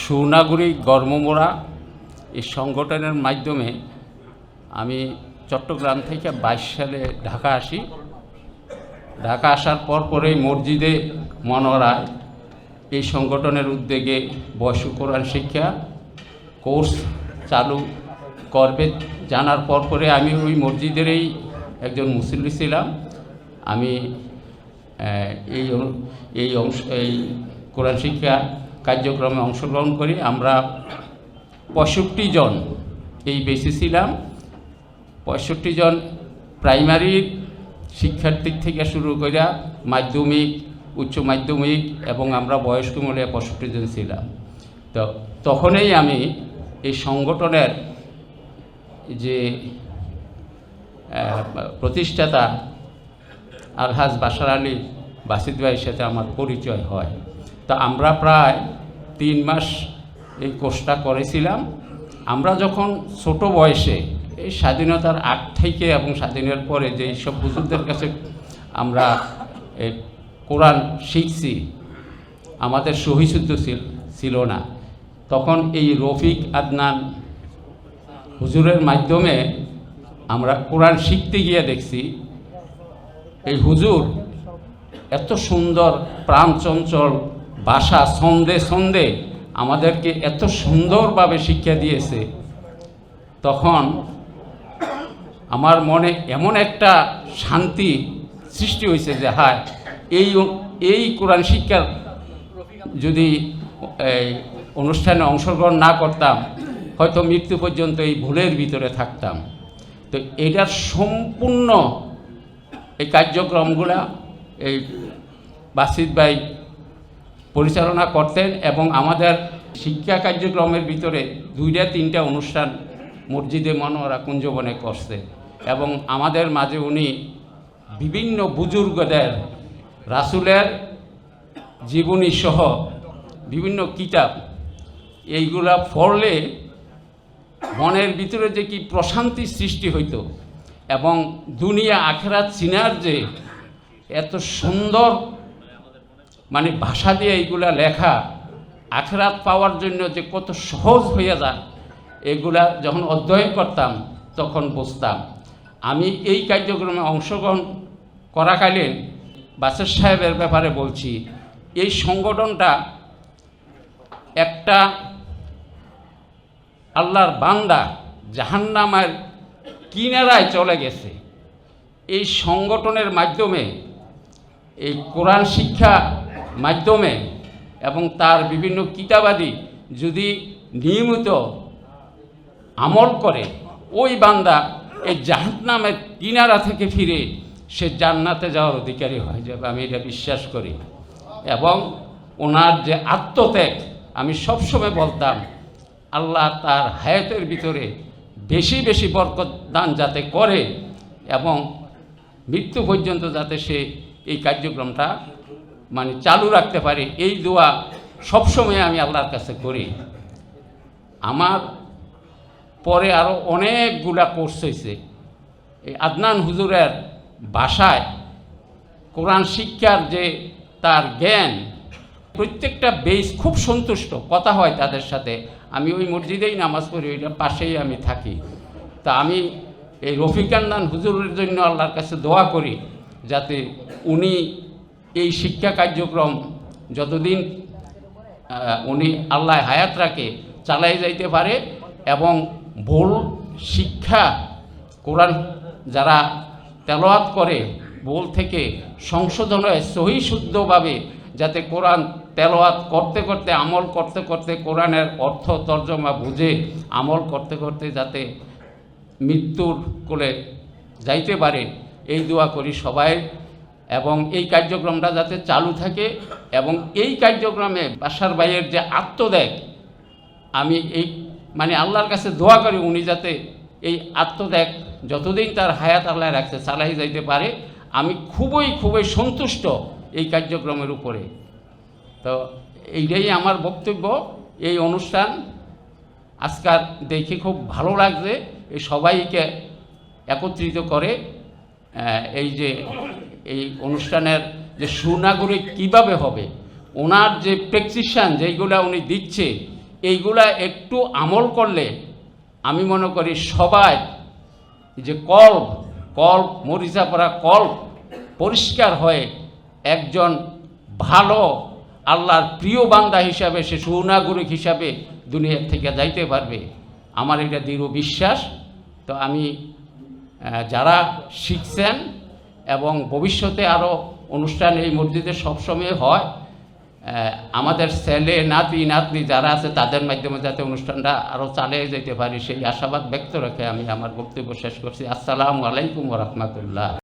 সুনাগরিক গর্মমোড়া এই সংগঠনের মাধ্যমে আমি চট্টগ্রাম থেকে 22 সালে ঢাকা আসি। ঢাকা আসার পরেই মসজিদে মনোয়ারায় এই সংগঠনের উদ্যোগে বয়স কোরআন শিক্ষা কোর্স চালু করবে জানার পরে আমি ওই মসজিদেরই একজন মুসল্লি ছিলাম। আমি এই কোরআন শিক্ষা কার্যক্রমে অংশগ্রহণ করি। আমরা 65 জন এই বেঁচে ছিলাম। 65 জন প্রাইমারির শিক্ষার্থী থেকে শুরু করে মাধ্যমিক, উচ্চ মাধ্যমিক এবং আমরা বয়স্ক মিলে 65 জন ছিলাম। তো তখনই আমি এই সংগঠনের যে প্রতিষ্ঠাতা আলহাজ বাশার আলী বাসিদ ভাইয়ের সাথে আমার পরিচয় হয়। তো আমরা প্রায় 3 মাস এই কোর্সটা করেছিলাম। আমরা যখন ছোট বয়সে এই স্বাধীনতার আগ থেকে এবং স্বাধীনের পরে যে সব হুজুরদের কাছে আমরা কোরআন শিখছি, আমাদের সহিশুদ্ধ ছিল না। তখন এই রফিক আদনান হুজুরের মাধ্যমে আমরা কোরআন শিখতে গিয়ে দেখছি এই হুজুর এত সুন্দর প্রাণচঞ্চল ভাষা ছন্দে আমাদেরকে এত সুন্দরভাবে শিক্ষা দিয়েছে। তখন আমার মনে এমন একটা শান্তি সৃষ্টি হয়েছে যে হ্যাঁ, এই কোরআন শিক্ষার যদি অনুষ্ঠানে অংশগ্রহণ না করতাম হয়তো মৃত্যু পর্যন্ত এই ভুলের ভিতরে থাকতাম। তো এটার সম্পূর্ণ এই কার্যক্রমগুলা এই বাসিদ ভাই পরিচালনা করতেন এবং আমাদের শিক্ষা কার্যক্রমের ভিতরে 2-3টা অনুষ্ঠান মসজিদে মনোয়ারা কুঞ্জবনে করছে এবং আমাদের মাঝে উনি বিভিন্ন বুজুর্গদের রাসূলের জীবনী সহ বিভিন্ন কিতাব এইগুলা পড়লে মনের ভিতরে যে কি প্রশান্তি সৃষ্টি হইত এবং দুনিয়া আখেরাত চিনার যে এত সুন্দর মানে ভাষা দিয়ে এইগুলা লেখা, আখেরাত পাওয়ার জন্য যে কত সহজ হয়ে যায় এগুলা যখন অধ্যয়ন করতাম তখন বুঝতাম। আমি এই কার্যক্রমে অংশগ্রহণ করাকালীন বাসের সাহেবের ব্যাপারে বলছি, এই সংগঠনটা একটা আল্লাহর বান্দা জাহান্নামের কিনারায় চলে গেছে। এই সংগঠনের মাধ্যমে এই কোরআন শিক্ষা মাধ্যমে এবং তার বিভিন্ন কিতাবাদি যদি নিয়মিত আমল করে ওই বান্দা এই জাহান্নামের কিনারা থেকে ফিরে সে জান্নাতে যাওয়ার অধিকারী হয়ে যাবে, আমি এটা বিশ্বাস করি। এবং ওনার যে আত্মত্যাগ, আমি সবসময় বলতাম আল্লাহ তার হায়াতের ভিতরে বেশি বেশি বরকত দান যাতে করে এবং মৃত্যু পর্যন্ত যাতে সে এই কার্যক্রমটা মানে চালু রাখতে পারে, এই দোয়া সবসময় আমি আল্লাহর কাছে করি। আমার পরে আরও অনেকগুলা কোর্স হয়েছে। এই আদনান হুজুরের ভাষায় কোরআন শিক্ষার যে তার জ্ঞান, প্রত্যেকটা বেস খুব সন্তুষ্ট, কথা হয় তাদের সাথে। আমি ওই মসজিদেই নামাজ পড়ি, ওইটা পাশেই আমি থাকি। তা আমি এই রফিক আদনান হুজুরের জন্য আল্লাহর কাছে দোয়া করি যাতে উনি এই শিক্ষা কার্যক্রম যতদিন উনি আল্লাহ হায়াত রাখে চালাই যাইতে পারে এবং ভুল শিক্ষা কোরআন যারা তেলাওয়াত করে ভুল থেকে সংশোধন হয় সহি শুদ্ধভাবে, যাতে কোরআন তেলাওয়াত করতে করতে আমল করতে করতে কোরআনের অর্থ তর্জমা বুঝে আমল করতে করতে যাতে মৃত্যুর কোলে যাইতে পারে, এই দোয়া করি সবাই। এবং এই কার্যক্রমটা যাতে চালু থাকে এবং এই কার্যক্রমে বাশার ভাইয়ের যে আত্মত্যাগ, আমি এই মানে আল্লাহর কাছে দোয়া করি উনি যাতে এই আত্মত্যাগ যতদিন তার হায়াত আল্লাহ রাখতে চালাই যাইতে পারে। আমি খুবই সন্তুষ্ট এই কার্যক্রমের উপরে। তো এইটাই আমার বক্তব্য। এই অনুষ্ঠান আজকাল দেখে খুব ভালো লাগছে, এই সবাইকে একত্রিত করে এই অনুষ্ঠানের যে সুনাগরিক কিভাবে হবে, ওনার যে প্রেসক্রিপশন যেইগুলো উনি দিচ্ছে এইগুলা একটু আমল করলে আমি মনে করি সবাই যে কল্প মরিচা পড়া কল্প পরিষ্কার হয়ে একজন ভালো আল্লাহর প্রিয় বান্দা হিসাবে, সে সুনাগরিক হিসাবে দুনিয়ার থেকে যাইতে পারবে। আমার এটা দৃঢ় বিশ্বাস। তো আমি যারা শিখছেন এবং ভবিষ্যতে আরও অনুষ্ঠান এই মসজিদে সবসময় হয়, আমাদের ছেলে নাতনি যারা আছে তাদের মাধ্যমে যাতে অনুষ্ঠানটা আরও চালিয়ে যেতে পারি সেই আশাবাদ ব্যক্ত রেখে আমি আমার বক্তব্য শেষ করছি। আসসালামু আলাইকুম ওয়া রাহমাতুল্লাহ।